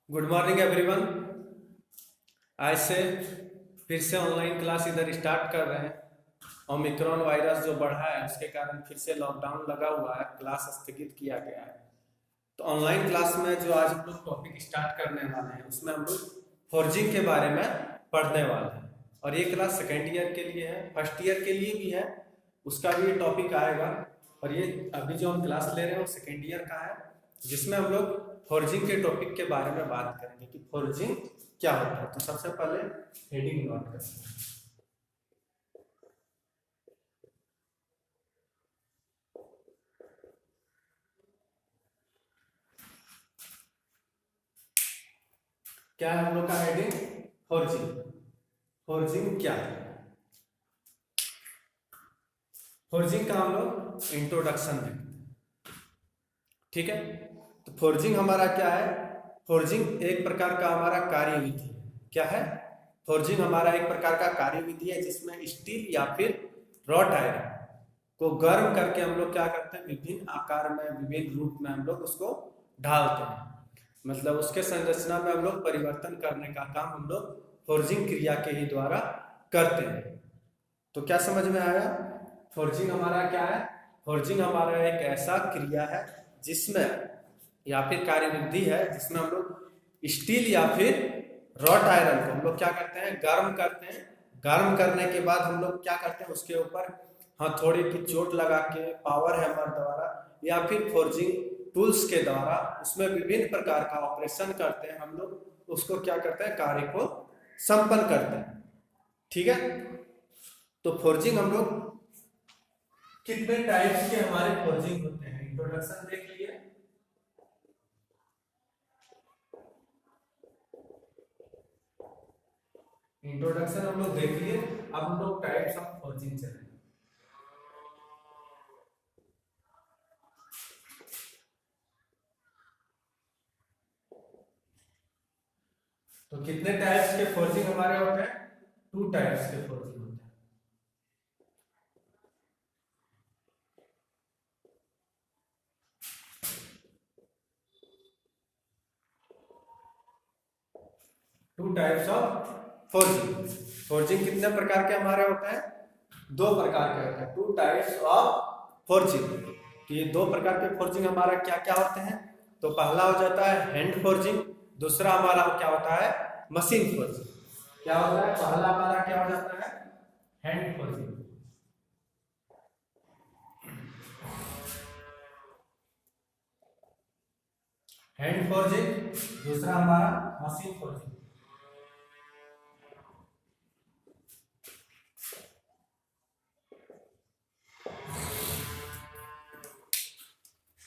Good morning everyone. आज से फिर से ऑनलाइन क्लास इधर स्टार्ट कर रहे हैं। ओमिक्रॉन वायरस जो बढ़ा है उसके कारण फिर से लॉकडाउन लगा हुआ है, क्लास स्थगित किया गया है। तो ऑनलाइन क्लास में जो आज हम लोग टॉपिक स्टार्ट करने वाले हैं उसमें हम लोग फॉर्जिंग के बारे में पढ़ने वाले हैं। और ये क्लास सेकेंड ईयर के लिए है, फर्स्ट ईयर के लिए भी है, उसका भी ये टॉपिक आएगा। और ये अभी जो हम क्लास ले रहे हैं वो सेकेंड ईयर का है, जिसमें हम लोग फॉर्जिंग के टॉपिक के बारे में बात करेंगे कि फॉर्जिंग क्या होता है। तो सबसे पहले हेडिंग नोट करते हैं। क्या है हम लोग का हेडिंग? फॉर्जिंग। फॉर्जिंग क्या है? फॉर्जिंग का हम लोग इंट्रोडक्शन देखते हैं, ठीक है। तो फॉर्जिंग हमारा क्या है? फॉर्जिंग एक प्रकार का हमारा कार्यविधि है। क्या है? फॉर्जिंग हमारा एक प्रकार का कार्यविधि है जिसमें स्टील या फिर रॉट आयरन को गर्म करके हम लोग क्या करते हैं, विभिन्न आकार में, विभिन्न रूप में हम लोग उसको ढालते हैं। मतलब उसके संरचना में हम लोग परिवर्तन करने का काम हम लोग फॉर्जिंग क्रिया के ही द्वारा करते हैं। तो क्या समझ में आया? फॉर्जिंग हमारा क्या है? फॉर्जिंग हमारा एक ऐसा क्रिया है जिसमें, या फिर कार्यविधि है जिसमें हम लोग स्टील या फिर रॉट आयरन को हम लोग क्या करते हैं, गर्म करते हैं। गर्म करने के बाद हम लोग क्या करते हैं, उसके ऊपर हथौड़े की चोट लगा के, पावर हैमर द्वारा या फिर फॉर्जिंग टूल्स के द्वारा उसमें विभिन्न प्रकार का ऑपरेशन करते हैं। हम लोग उसको क्या करते हैं, कार्य को संपन्न करते हैं, ठीक है। तो फॉर्जिंग हम लोग कितने टाइप्स के हमारे फॉर्जिंग होते हैं, इंट्रोडक्शन देख लिए। इंट्रोडक्शन हम लोग देख लिए, अब हम लोग टाइप्स ऑफ फॉर्जिंग चलेंगे। तो कितने टाइप्स के फॉर्जिंग हमारे होते हैं? 2 टाइप्स के फॉर्जिंग होते हैं। Two types of forging. Forging कितने प्रकार के हमारे होते हैं? 2 प्रकार के होते हैं। 2 टाइप्स ऑफ फॉर्जिंग। तो ये 2 प्रकार के फॉर्जिंग हमारा क्या क्या होते हैं? तो पहला हो जाता है हैंड फॉर्जिंग, दूसरा हमारा क्या होता है, मशीन फॉर्जिंग। क्या होता है? पहला हमारा क्या हो जाता है, हैंड फॉर्जिंग। हैंड फॉर्जिंग, दूसरा हमारा मशीन फॉर्जिंग।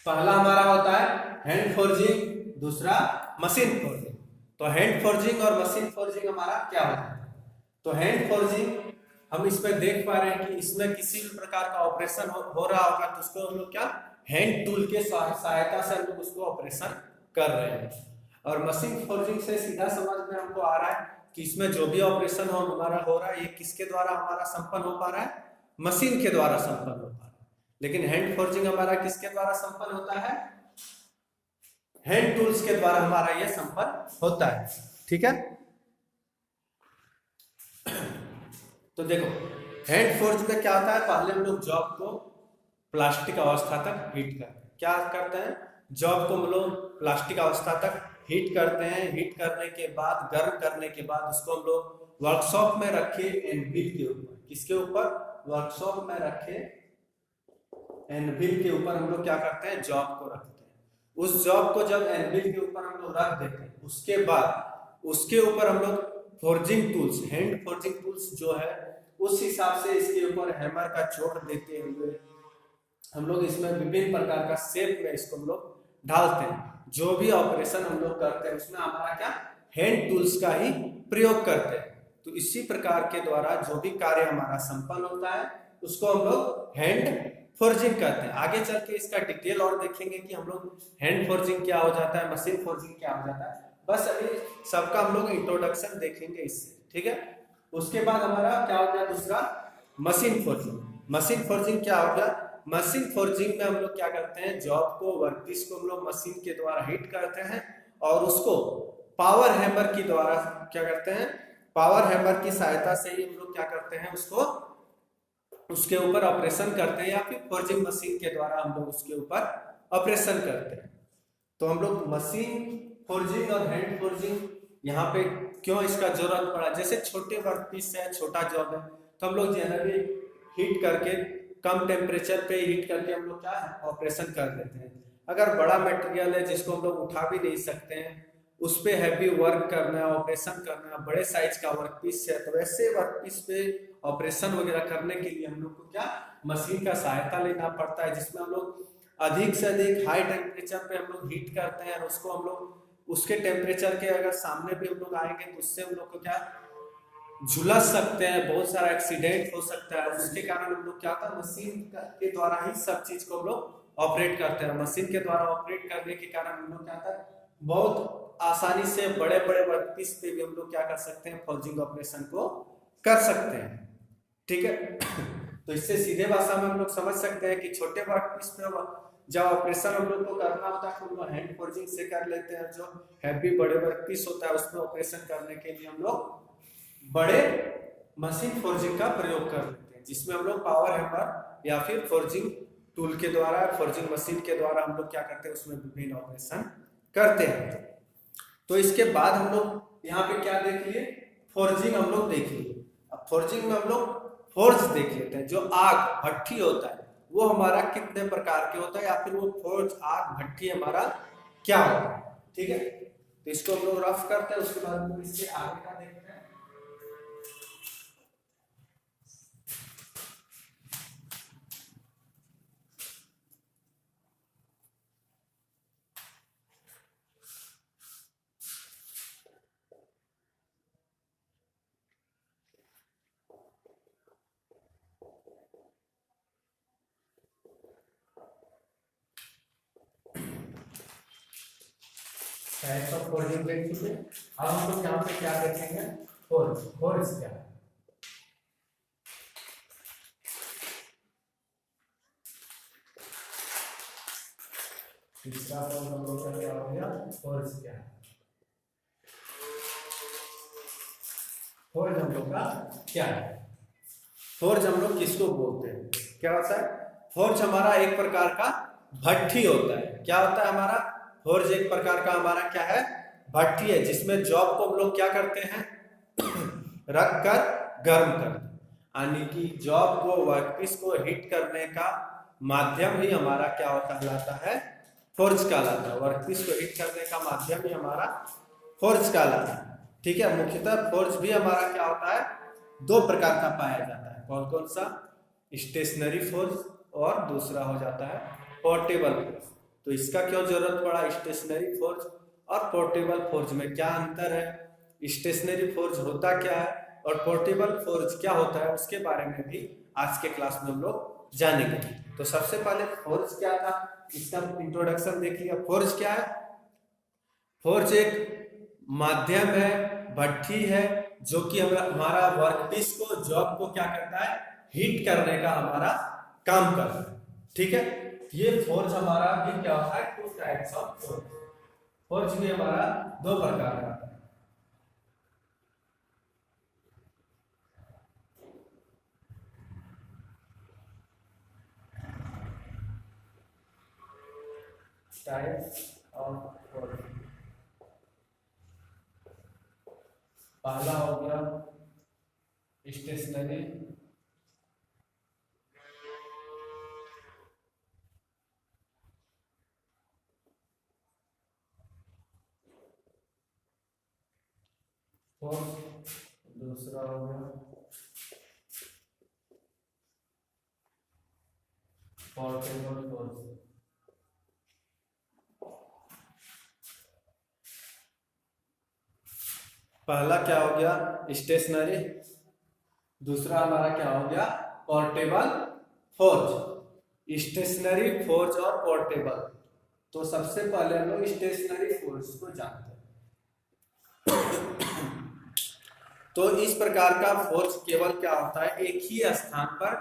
पहला हमारा होता है हैंड फॉर्जिंग, दूसरा मशीन फॉर्जिंग। तो हैंड फॉर्जिंग और मशीन फॉर्जिंग हमारा क्या होता है? तो हैंड फॉर्जिंग हम इसमें देख पा रहे हैं कि इसमें किसी भी प्रकार का ऑपरेशन हो रहा होगा तो उसको हम लोग क्या, हैंड टूल के सहायता से हम लोग उसको ऑपरेशन कर रहे हैं। और मशीन फॉर्जिंग से सीधा समझ में हमको आ रहा है कि इसमें जो भी ऑपरेशन हमारा हो रहा है ये किसके द्वारा हमारा संपन्न हो पा रहा है, मशीन के द्वारा संपन्न हो पा रहा है। लेकिन हैंड फॉर्जिंग हमारा किसके द्वारा संपन्न होता है? हैंड टूल्स के द्वारा हमारा यह संपन्न होता है, ठीक है। तो देखो हैंड फोर्ज में क्या होता है, पहले हम लोग जॉब को प्लास्टिक अवस्था तक हीट करते हैं। क्या करते हैं? जॉब को हम लोग प्लास्टिक अवस्था तक हीट करते हैं। हीट करने के बाद, गर्म करने के बाद उसको हम लोग वर्कशॉप में रखे एनविल के ऊपर। किसके ऊपर? वर्कशॉप में रखे एनविल के ऊपर हम लोग क्या करते हैं, जॉब को रखते हैं। उस जॉब को जब एनविल के ऊपर हम लोग रख देते हैं, उसके बाद उसके ऊपर हम लोग forging tools, hand forging tools जो है उस हिसाब से इसके ऊपर हैमर का चोट देते हुए हम लोग इसमें विभिन्न प्रकार का शेप में इसको हम लोग ढालते हैं। जो भी ऑपरेशन हम लोग करते हैं उसमें हमारा क्या, हैंड टूल्स का ही प्रयोग करते हैं। तो इसी प्रकार के द्वारा जो भी कार्य हमारा संपन्न होता है उसको हम लोग हैंड फोर्जिंग करते हैं। आगे चल के इसका डिटेल और देखेंगे कि हम लोग हैंड फोर्जिंग क्या हो जाता है, मशीन फोर्जिंग क्या हो जाता है। बस अभी सबका हम लोग इंट्रोडक्शन देखेंगे इससे, ठीक है। उसके बाद हमारा क्या हो गया दूसरा, मशीन फोर्जिंग। मशीन फोर्जिंग क्या हो गया? मशीन फोर्जिंग में हम लोग क्या करते हैं, जॉब को, वर्कपीस को हम लोग मशीन के द्वारा हीट करते हैं और उसको पावर हैमर की द्वारा क्या करते हैं, पावर हैमर की सहायता से ही हम लोग क्या करते हैं, उसको उसके ऊपर ऑपरेशन करते हैं, या फिर फोर्जिंग मशीन के द्वारा हम लोग उसके ऊपर ऑपरेशन करते हैं। तो हम लोग मशीन फोर्जिंग और हैंड फोर्जिंग यहाँ पे क्यों इसका जरूरत पड़ा, जैसे छोटे वर्क पीस है, छोटा जॉब है, तो हम लोग जनरली हीट करके कम टेम्परेचर पे हीट करके हम लोग क्या ऑपरेशन कर लेते हैं। अगर बड़ा मटेरियल है जिसको हम लोग उठा भी नहीं सकते हैं, उस पर हैवी वर्क करना है, ऑपरेशन करना है, बड़े साइज का वर्क पीस है, तो वैसे वर्क पीस पे ऑपरेशन वगैरह करने के लिए हम लोग को क्या मशीन का सहायता लेना पड़ता है, जिसमें हम लोग अधिक से अधिक हाई टेम्परेचर पे हम लोग हीट करते हैं, और उसको हम लोग उसके टेम्परेचर के अगर सामने भी हम लोग आएंगे तो उससे हम लोग को क्या झुलस सकते हैं, बहुत सारा एक्सीडेंट हो सकता है। उसके कारण हम लोग क्या था, मशीन के द्वारा ही सब चीज को हम लोग ऑपरेट करते हैं। मशीन के द्वारा ऑपरेट करने के कारण हम लोग क्या था, बहुत आसानी से बड़े बड़े वर्कपीस पे भी हम लोग क्या कर सकते हैं, फोर्जिंग ऑपरेशन को कर सकते हैं। ठीक है तो इससे सीधे भाषा में हम लोग समझ सकते हैं कि छोटे वर्कपीस पे जब ऑपरेशन हम लोग को करना होता है तो हम लोग हैंड फोर्जिंग से कर लेते हैं। जो हैवी बड़े वर्कपीस होता है उसमें ऑपरेशन करने के लिए हम लोग बड़े मशीन फोर्जिंग का प्रयोग कर लेते हैं, जिसमें हम लोग पावर हैमर या फिर फोर्जिंग टूल के द्वारा, फोर्जिंग मशीन के द्वारा हम लोग क्या करते हैं, उसमें विभिन्न ऑपरेशन करते हैं। तो इसके बाद हम लोग यहाँ पे क्या देख लिए, फोर्जिंग हम लोग देख लिए। अब फोर्जिंग में हम लोग फोर्ज देख लेते हैं। जो आग भट्ठी होता है वो हमारा कितने प्रकार के होता है, या फिर वो फोर्ज आग भट्ठी हमारा क्या होता है। ठीक है तो इसको हम लोग रफ करते हैं, उसके बाद हम लोग इससे आगे का देखते हैं। टाइप्स ऑफ फोर्जिंग देख चुके। अब हम लोग यहाँ पे क्या देखेंगे, फोर्ज। फोर्ज क्या है, तीसरा फोर्ज हम लोग का क्या हो गया, फोर्ज क्या है। फोर्ज हम लोग का क्या है, फोर्ज हम लोग किसको बोलते हैं, क्या होता है, फोर्ज हमारा एक प्रकार का भट्ठी होता है। क्या होता है हमारा, फोर्ज एक प्रकार का हमारा क्या है, भट्ठी है, जिसमें जॉब को हम लोग क्या करते हैं रख कर गर्म करते हैं। यानी कि जॉब को, वर्कपीस को हिट करने का माध्यम ही हमारा क्या होता कहलाता है, फोर्ज कहलाता है। वर्कपीस को हिट करने का माध्यम ही हमारा फोर्ज कहलाता है। ठीक है, मुख्यतः फोर्ज भी हमारा क्या होता है, दो प्रकार का पाया जाता है। कौन कौन सा, स्टेशनरी फोर्ज और दूसरा हो जाता है पोर्टेबल फोर्ज। तो इसका क्यों जरूरत पड़ा, स्टेशनरी फोर्ज और पोर्टेबल फोर्ज में क्या अंतर है, स्टेशनरी फोर्ज होता क्या है और पोर्टेबल फोर्ज क्या होता है, उसके बारे में भी आज के क्लास में हम लोग जानेंगे। तो सबसे पहले फोर्ज क्या था, इसका इंट्रोडक्शन देख लिया। फोर्ज क्या है, फोर्ज एक माध्यम है, भट्ठी है, जो कि हमारा वर्कपीस को, जॉब को क्या करता है, हीट करने का हमारा काम करता है। ठीक है, ये फोर्ज हमारा भी क्या होता है, two types of forge. Forge भी हमारा दो प्रकार का है। टाइप्स ऑफ फोर्ज, पहला हो गया स्टेशनरी, फोर्ज, दूसरा हो गया पोर्टेबल फोर्ज। पहला क्या हो गया, स्टेशनरी, दूसरा हमारा क्या हो गया, पोर्टेबल फोर्ज। स्टेशनरी फोर्ज और पोर्टेबल, तो सबसे पहले हम लोग स्टेशनरी फोर्ज को जानते हैं। तो इस प्रकार का फोर्ज केवल क्या होता है, एक ही स्थान पर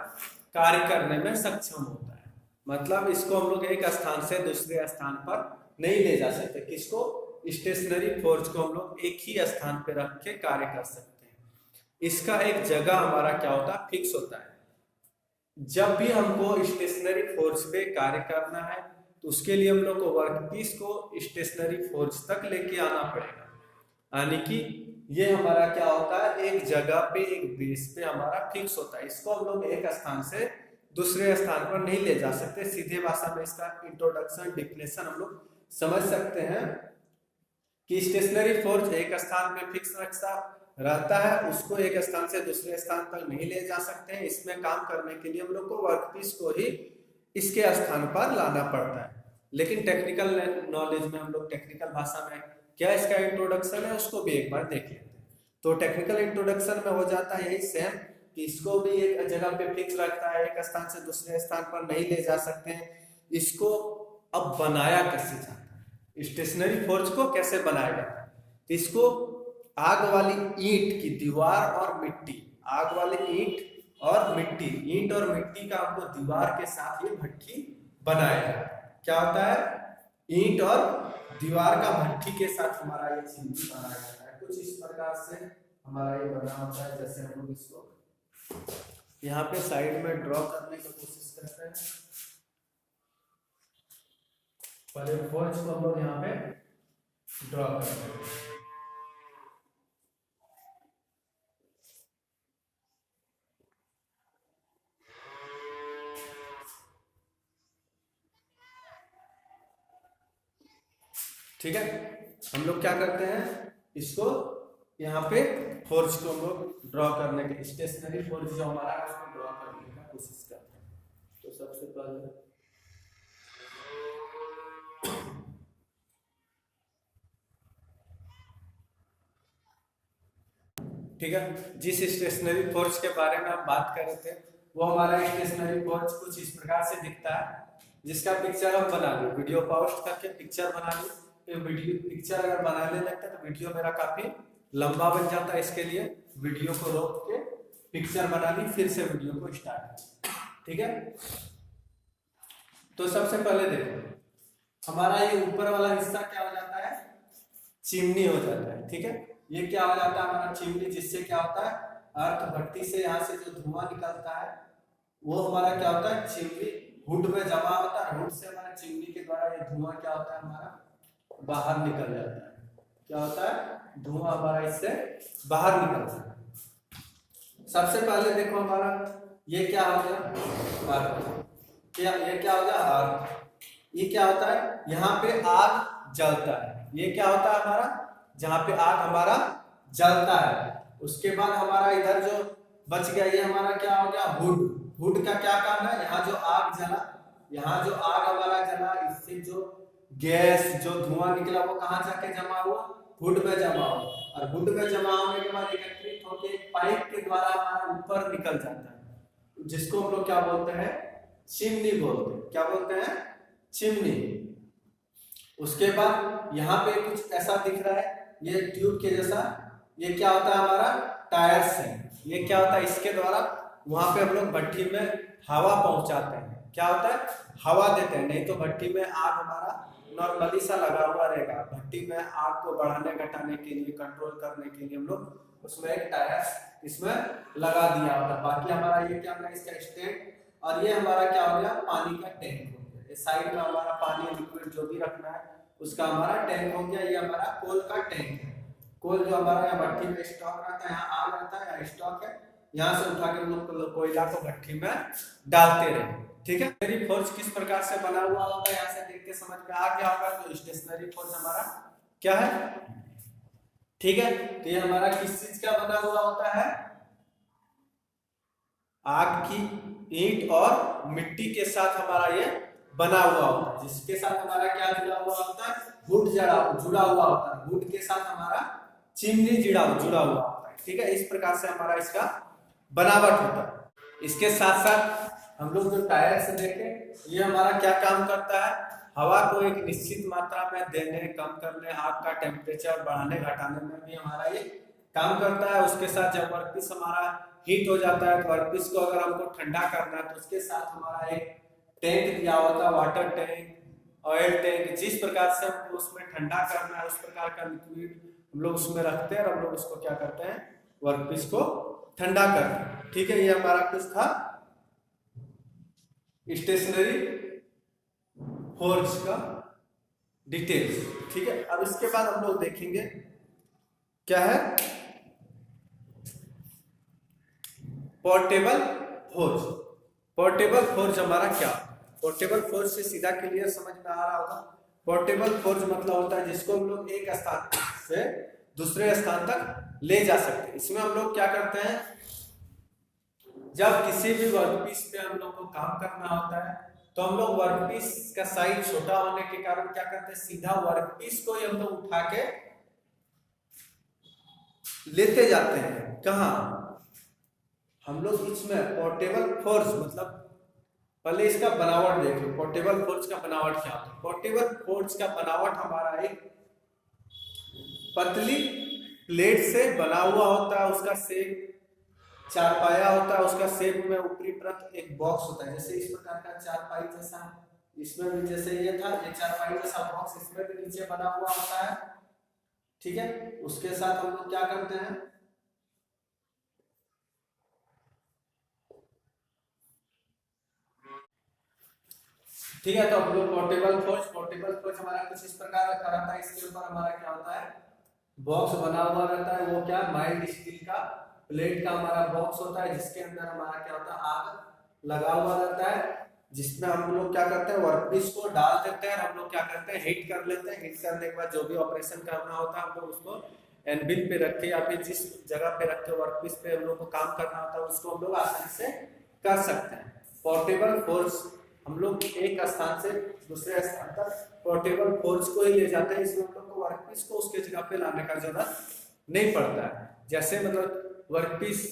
कार्य करने में सक्षम होता है। मतलब इसको हम लोग एक स्थान से दूसरे स्थान पर नहीं ले जा सकते। किसको, स्टेशनरी फोर्स को हम लोग एक ही स्थान पे रख के कार्य कर सकते हैं। इसका एक जगह हमारा क्या होता है, फिक्स होता है। जब भी हमको स्टेशनरी फोर्स पे कार्य करना है तो उसके लिए हम लोग को वर्कपीस को स्टेशनरी फोर्स तक लेके आना पड़ेगा, यानी कि ये हमारा क्या होता है, एक जगह पे एक बेस पे हमारा फिक्स होता है। इसको हम लोग एक स्थान से दूसरे स्थान पर नहीं ले जा सकते। सीधे भाषा में इसका इंट्रोडक्शन डिफिनेशन हम लोग समझ सकते हैं कि स्टेशनरी फोर्स एक स्थान पे फिक्स रहता है, उसको एक स्थान से दूसरे स्थान तक नहीं ले जा सकते हैं। इसमें काम करने के लिए हम लोग को वर्कपीस को ही इसके स्थान पर लाना पड़ता है। लेकिन टेक्निकल नॉलेज में हम लोग टेक्निकल भाषा में क्या इसका इंट्रोडक्शन है उसको भी एक बार देख लेते हैं। तो टेक्निकल इंट्रोडक्शन में हो जाता है यही सेम कि इसको भी एक जगह पे फिक्स रखता है, एक स्थान से दूसरे स्थान पर नहीं ले जा सकते हैं। इसको अब बनाया कैसे जाता है, स्टेशनरी फोर्स को कैसे बनाया जाता है, तो इसको आग वाली ईंट की दीवार और मिट्टी, आग वाली ईंट और मिट्टी, ईंट और मिट्टी का हमको दीवार के साथ ये भट्ठी बनाया जाता है। क्या होता है, ईंट और दीवार का भट्ठी के साथ हमारा ये चिमनी बनाया जाता है। कुछ इस प्रकार से हमारा ये बना होता है। जैसे हम लोग इसको यहाँ पे साइड में ड्रॉ करने की कोशिश करते हैं। पहले फोर्स को हम लोग यहाँ पे ड्रॉ करते हैं। ठीक है, हम लोग क्या करते हैं, इसको यहाँ पे फोर्स को हम लोग ड्रॉ करने के, स्टेशनरी फोर्स जो हमारा है उसको ड्रॉ करने का कोशिश करते हैं। तो सबसे पहले ठीक है, जिस स्टेशनरी फोर्स के बारे में हम बात कर रहे थे वो हमारा स्टेशनरी फोर्स कुछ इस प्रकार से दिखता है, जिसका पिक्चर हम बना लो, वीडियो पॉज करके पिक्चर बना लो। वीडियो पिक्चर अगर बनाने लगते तो वीडियो मेरा काफी लंबा बन जाता है, इसके लिए वीडियो को रोक के पिक्चर बना ली, फिर से वीडियो को स्टार्ट। ठीक है, तो सबसे पहले देखो हमारा ये ऊपर वाला हिस्सा क्या हो जाता है, चिमनी हो जाता है। ठीक है, ये क्या हो जाता है हमारा चिमनी, जिससे क्या होता है अर्थ भट्टी से यहाँ से जो धुआं निकलता है वो हमारा क्या होता है चिमनी हुड में जमा होता है। हुड से हमारा चिमनी के द्वारा ये धुआं क्या होता है हमारा बाहर निकल जाता है। क्या होता है, धुआं हमारा इससे बाहर निकलता है। सबसे पहले देखो हमारा ये क्या हो गया अर्थ, ये क्या हो गया अर्थ। ये क्या होता है, यहाँ पे आग जलता है। ये क्या होता है हमारा, जहाँ पे आग हमारा जलता है। उसके बाद हमारा इधर जो बच गया ये हमारा क्या हो गया हुड। हुड का क्या काम है, यहाँ जो आग जला, यहाँ जो आग हमारा जला, इससे जो गैस जो धुआं निकला वो कहाँ जाके जमा हुआ, हुड में जमा हुआ। और हुड में जमा होने के बाद एकत्रित होकर एक पाइप के द्वारा हमारा ऊपर निकल जाता है, जिसको हम लोग क्या बोलते हैं, चिमनी बोलते हैं। क्या बोलते हैं, चिमनी। उसके बाद यहाँ पे कुछ ऐसा दिख रहा है, ये ट्यूब के जैसा, ये क्या होता है हमारा टायर्स है। ये क्या होता है, इसके द्वारा वहां पे हम लोग भट्टी में हवा पहुंचाते हैं। क्या होता है, हवा देते हैं, नहीं तो भट्टी में आग हमारा नॉर्मली सा लगा हुआ रहेगा। भट्टी में आग को बढ़ाने घटाने के लिए, कंट्रोल करने के लिए हम लोग उसमें एक टायर इसमें लगा दिया होता है। बाकी हमारा ये क्या होगा, इसका स्टैंड, और ये हमारा क्या हो गया पानी का टैंक हो गया। इस साइड में हमारा पानी लिक्विड जो भी रखना है उसका हमारा टैंक हो गया। ये हमारा कोल का टैंक है। कोल जो हमारा यहाँ भट्टी में स्टॉक रहता है, यहाँ आग रहता है, यहाँ स्टॉक है, यहाँ से उठा के हम लोग कोयला को भट्टी में डालते रहे। ठीक है, स्टेशनरी फोर्स किस प्रकार से बना हुआ होता है, यहाँ से देख के समझ में आ गया होगा। तो स्टेशनरी फोर्स हमारा क्या है, ठीक है, तो ये हमारा किस चीज का बना हुआ होता है, आग की ईंट और मिट्टी के साथ हमारा ये बना हुआ होता है, जिसके साथ हमारा क्या जुड़ा हुआ होता है, हुड जुड़ा हुआ होता है। हुड के साथ हमारा चिमनी जुड़ा हुआ होता है। ठीक है, इस प्रकार से हमारा इसका बनावट होता है। इसके साथ साथ हम लोग जो टायर से देखें, ये हमारा क्या काम करता है, हवा को एक निश्चित मात्रा में देने, कम करने, आग का टेम्परेचर बढ़ाने घटाने में भी हमारा ये काम करता है। उसके साथ जब वर्कपीस हमारा हीट हो जाता है तो वर्कपीस को अगर हमको ठंडा करना है तो उसके साथ हमारा एक टैंक दिया होता है, वाटर टैंक, ऑयल टैंक, जिस प्रकार से हमको उसमें ठंडा करना है उस प्रकार का लिक्विड हम लोग उसमें रखते हैं और हम लोग उसको क्या करते हैं, वर्कपीस को ठंडा करते हैं। ठीक है, ये हमारा कुछ था स्टेशनरी फोर्ज का डिटेल्स। ठीक है, अब इसके बाद हम लोग देखेंगे क्या है पोर्टेबल फोर्ज। पोर्टेबल फोर्ज हमारा क्या, पोर्टेबल फोर्ज से सीधा क्लियर समझ में आ रहा होगा। पोर्टेबल फोर्ज मतलब होता है जिसको हम लोग एक स्थान से दूसरे स्थान तक ले जा सकते हैं। इसमें हम लोग क्या करते हैं, जब किसी भी वर्कपीस पे हम लोग को काम करना होता है तो हम लोग वर्कपीस का साइज छोटा होने के कारण क्या करते हैं, सीधा वर्कपीस को ही हम लोग उठा के लेते जाते हैं। कहाँ हम लोग इसमें पोर्टेबल फोर्ज मतलब पहले इसका बनावट देखो, पोर्टेबल फोर्ज का बनावट क्या होता है। पोर्टेबल फोर्ज का बनावट हमारा एक पतली प्लेट से बना हुआ होता है, उसका शेप चारपाया होता है, उसका शेप में ऊपरी परत एक बॉक्स होता है, जैसे इस प्रकार का चारपाई जैसा, इसमें भी जैसे ये था ये चारपाई जैसा बॉक्स इसमें भी नीचे बना हुआ होता है। ठीक है, उसके साथ हम लोग क्या करते हैं, ठीक है, तो हम लोग पोर्टेबल फोर्ज हमारा कुछ इस प्रकार का रहता है। इसके ऊपर हमारा क्या होता है, बॉक्स बना हुआ रहता है, वो क्या माइल्ड स्टील का प्लेट का हमारा बॉक्स होता है, जिसके अंदर हमारा क्या होता है, आग लगा हुआ रहता है, जिसमें हम लोग क्या करते हैं, वर्कपीस को डाल देते हैं, हम लोग क्या करते हैं, हीट कर लेते हैं। हीट करने के बाद जो भी ऑपरेशन करना होता है हम लोग उसको एनविल पे रख के या फिर जिस जगह पे रख के वर्कपीस पे हम लोग को काम करना होता है उसको हम लोग आसानी से कर सकते हैं। पोर्टेबल फोर्स हम लोग एक स्थान से दूसरे स्थान तक पोर्टेबल फोर्स को ही ले जाते हैं, इसमें हम लोग को वर्कपीस को उसके जगह पे लाने का जरूरत नहीं पड़ता है। जैसे मतलब वर्कपीस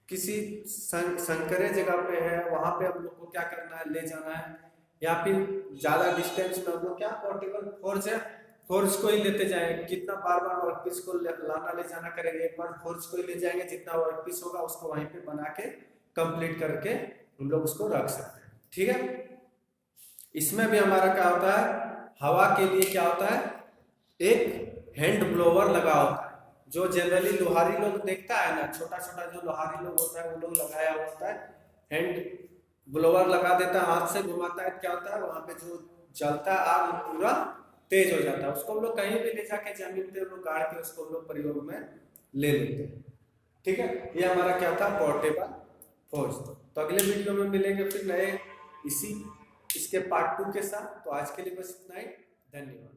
किसी संकरे जगह पे है, वहां पे हम लोग को क्या करना है, ले जाना है, या फिर ज्यादा डिस्टेंस में हम लोग क्या पोर्टेबल फोर्स है, फोर्स को ही लेते जाएंगे। कितना बार बार वर्कपीस को लाना ले जाना करेंगे, एक बार फोर्स को ही ले जाएंगे, जितना वर्कपीस होगा उसको वहीं पे बना के कंप्लीट करके हम लोग उसको रख सकते हैं। ठीक है, इसमें भी हमारा क्या होता है, हवा के लिए क्या होता है, एक हैंड ब्लोवर लगा होता है, जो जनरली लोहारी लोग देखता है ना, छोटा छोटा जो लोहारी लोग होता है वो लोग लगाया होता है, हैंड ब्लोवर लगा देता है, हाथ से घुमाता है, क्या होता है वहां पे जो जलता है आग पूरा तेज हो जाता है, उसको हम लोग कहीं भी ले जाके जमीन पे लोग गाड़ के उसको हम लोग प्रयोग में ले लेते हैं। ठीक है, ये हमारा क्या था पोर्टेबल फोर्स। तो अगले वीडियो में मिलेंगे फिर नए इसके पार्ट 2 के साथ। तो आज के लिए बस इतना ही, धन्यवाद।